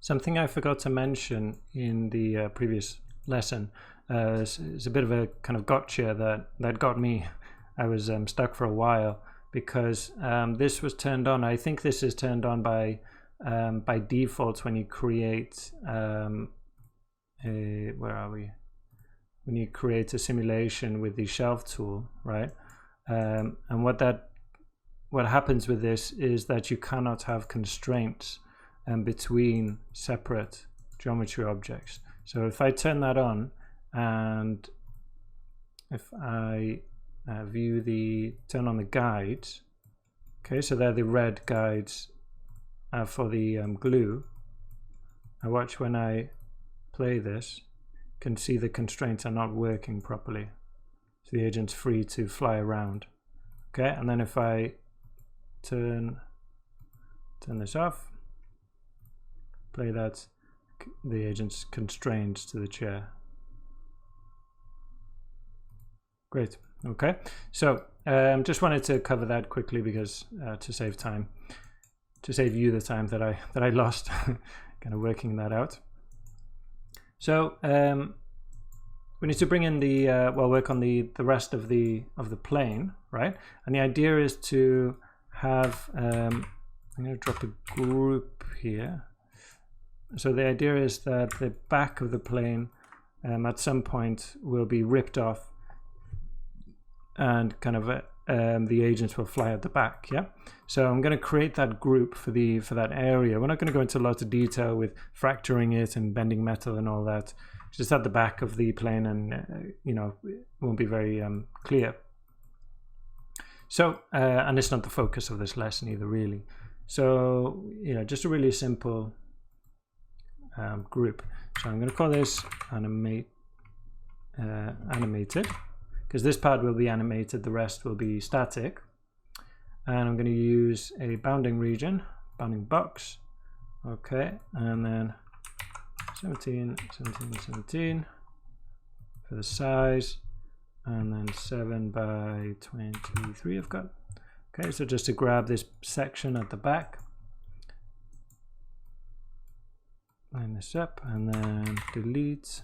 Something I forgot to mention in the previous lesson is a bit of a kind of gotcha that got me. I was stuck for a while because this was turned on. I think this is turned on by default when you create where are we? When you create a simulation with the shelf tool, right? And what happens with this is that you cannot have constraints between separate geometry objects. So if I turn that on, and if I turn on the guides, okay, so they're the red guides for the glue. Now watch when I play this, you can see the constraints are not working properly. So the agent's free to fly around. Okay, and then if I turn this off, play that, the agent's constrained to the chair. Great. Okay, so just wanted to cover that quickly because to save time, to save you the time that I lost kind of working that out. So we need to bring in the work on the rest of the plane, right? And the idea is to have I'm going to drop a group here. So the idea is that the back of the plane at some point will be ripped off, and kind of the agents will fly at the back. Yeah. So I'm going to create that group for that area. We're not going to go into lots of detail with fracturing it and bending metal and all that. It's just at the back of the plane, and you know, it won't be very clear. So and it's not the focus of this lesson either, really. So you know, just a really simple group. So I'm going to call this animated, because this part will be animated, the rest will be static. And I'm going to use a bounding region, bounding box. Okay, and then 17, 17, 17 for the size, and then 7 by 23 I've got. Okay, so just to grab this section at the back, line this up, and then delete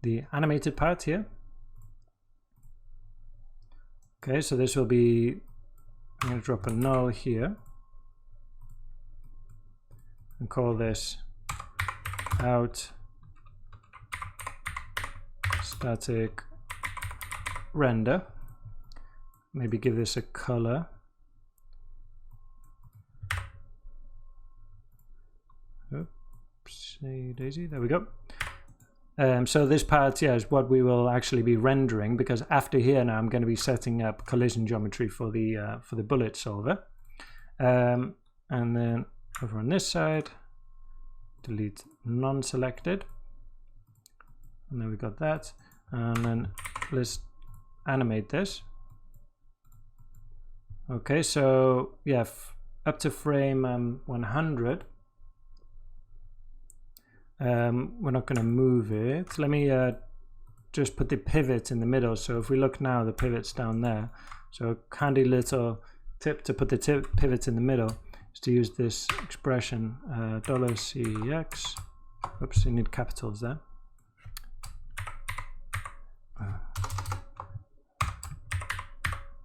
the animated part here. Okay, so this will be, I'm going to drop a null here and call this out static render. Maybe give this a color. Oopsie daisy, there we go. So this part, yeah, is what we will actually be rendering, because after here now I'm going to be setting up collision geometry for the bullet solver. And then over on this side, delete non-selected, and then we got that. And then let's animate this. Okay, so yeah, up to frame 100. We're not going to move it. Let me just put the pivot in the middle. So if we look now, the pivot's down there. So a handy little tip to put the pivot in the middle is to use this expression $CEX. Oops, you need capitals there.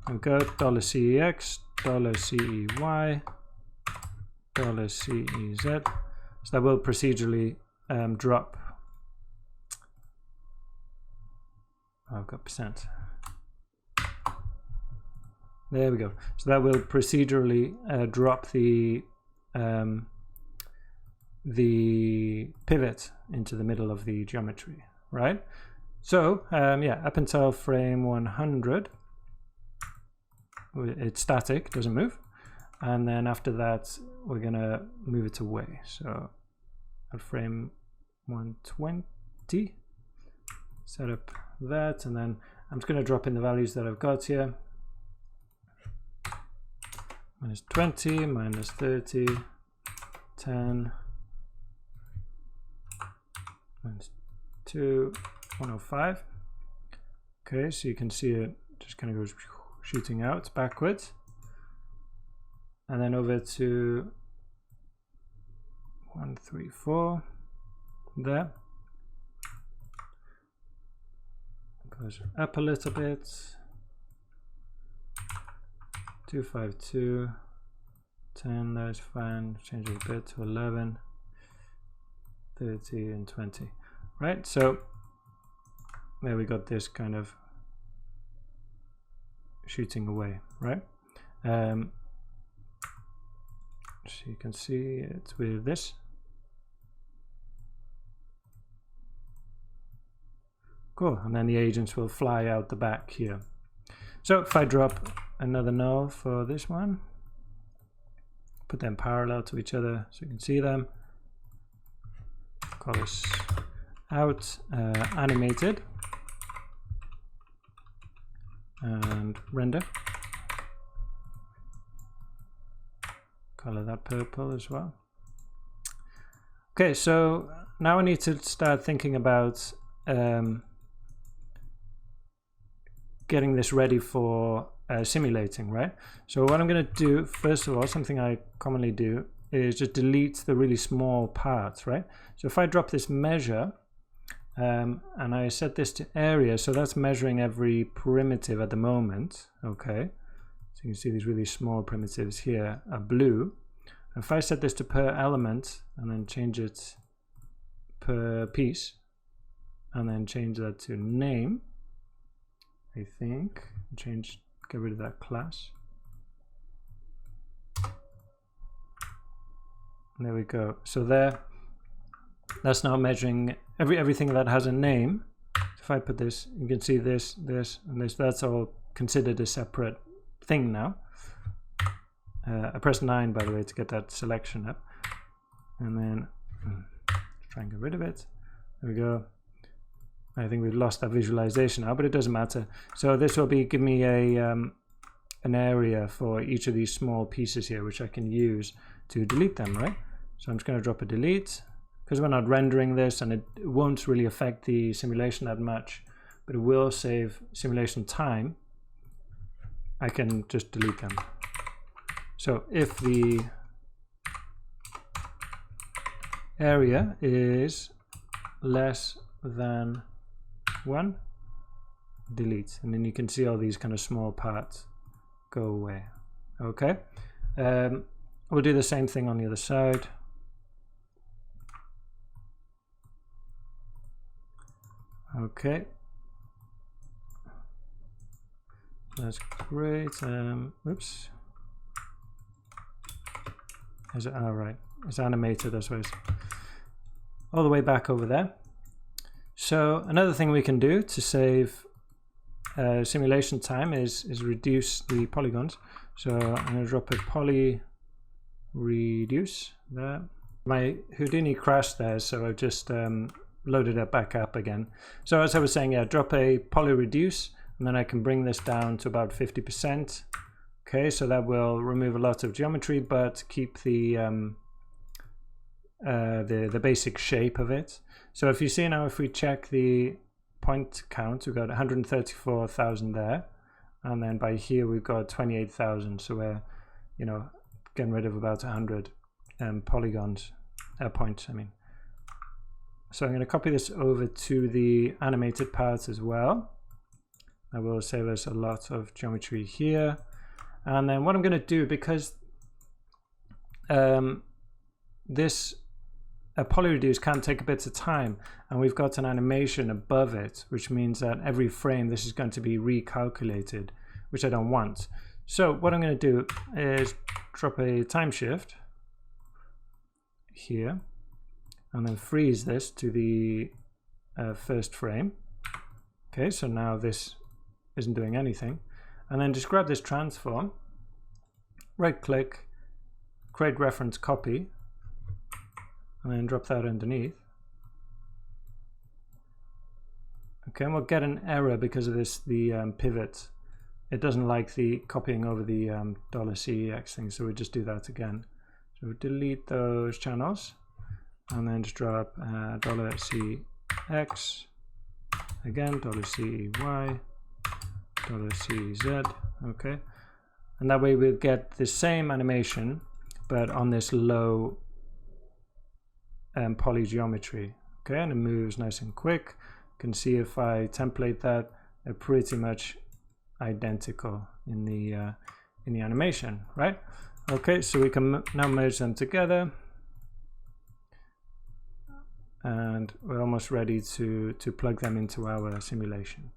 We've got $CEX, $CEY, $CEZ. So that will procedurally drop. Oh, I've got percent. There we go. So that will procedurally drop the pivot into the middle of the geometry, right? So yeah, up until frame 100, it's static, doesn't move, and then after that we're gonna move it away. So at frame 120, set up that, and then I'm just going to drop in the values that I've got here. -20, -30, 10, -2, 105. Okay, so you can see it just kind of goes shooting out backwards. and then over to 134 there. Goes up a little bit. 252, 10, that's fine. Change it a bit to 11, 30, and 20. Right, so there we got this kind of shooting away, right? So you can see it's with this. Cool, and then the agents will fly out the back here. So if I drop another null for this one, put them parallel to each other so you can see them. Call this out animated and render. Color that purple as well. Okay, so now I need to start thinking about getting this ready for simulating, right? So what I'm going to do, first of all, something I commonly do is just delete the really small parts, right? So if I drop this measure and I set this to area, so that's measuring every primitive at the moment, okay? So you can see these really small primitives here are blue. If I set this to per element and then change it per piece and then change that to name, I think, get rid of that class. There we go. So that's now measuring everything that has a name. If I put this, you can see this, this, and this. That's all considered a separate thing now. I press 9, by the way, to get that selection up. And then try and get rid of it. There we go. I think we've lost that visualization now, but it doesn't matter. So this will give me an area for each of these small pieces here, which I can use to delete them, right? So I'm just going to drop a delete because we're not rendering this, and it won't really affect the simulation that much, but it will save simulation time. I can just delete them. So if the area is less than 1, delete, and then you can see all these kind of small parts go away. Okay, we'll do the same thing on the other side. Okay, that's great. Oops, is it all right? It's animated, I suppose, all the way back over there. So another thing we can do to save simulation time is reduce the polygons. So I'm going to drop a poly reduce there. My Houdini crashed there, so I've just loaded it back up again. So as I was saying, yeah, drop a poly reduce, and then I can bring this down to about 50%. Okay, so that will remove a lot of geometry, but keep the basic shape of it. So if you see now, if we check the point count, we've got 134,000 there, and then by here we've got 28,000. So we're, you know, getting rid of about 100 polygons, points, I mean. So I'm going to copy this over to the animated part as well. That will save us a lot of geometry here. And then what I'm going to do, because this poly reduce can take a bit of time, and we've got an animation above it, which means that every frame this is going to be recalculated, which I don't want. So what I'm going to do is drop a time shift here and then freeze this to the first frame. Okay, so now this isn't doing anything, and then just grab this transform, right click, create reference copy, and then drop that underneath. Okay, and we'll get an error because of this, the pivot. It doesn't like the copying over the $CEX thing, so we'll just do that again. So we'll delete those channels, and then just drop $CX, again, $CEY, $CZ, okay. and that way we'll get the same animation but on this low poly geometry. Okay, and it moves nice and quick. You can see if I template that, they're pretty much identical in the animation, right? Okay, so we can now merge them together, and we're almost ready to plug them into our simulation.